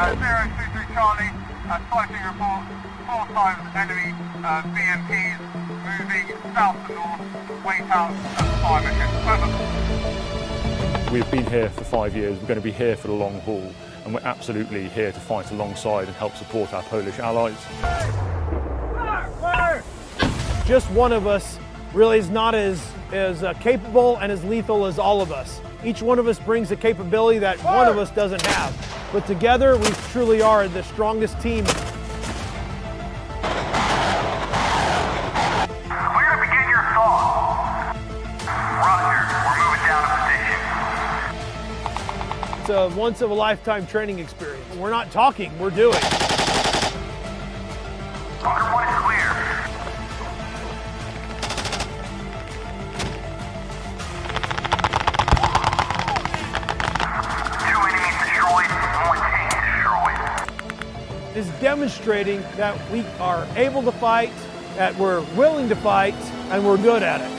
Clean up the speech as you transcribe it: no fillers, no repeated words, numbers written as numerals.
023 Charlie, sighting report, 4 times enemy BMPs moving south to north, wait out and fire mission. We've been here for 5 years, we're going to be here for the long haul, and we're absolutely here to fight alongside and help support our Polish allies. Just one of us really is not as capable and as lethal as all of us. Each one of us brings a capability that one of us doesn't have. But together, we truly are the strongest team. We're going to begin your assault. Roger, we're moving down to position. It's a once-of-a-lifetime training experience. We're not talking, we're doing. Bunker 1 is clear. Is demonstrating that we are able to fight, that we're willing to fight, and we're good at it.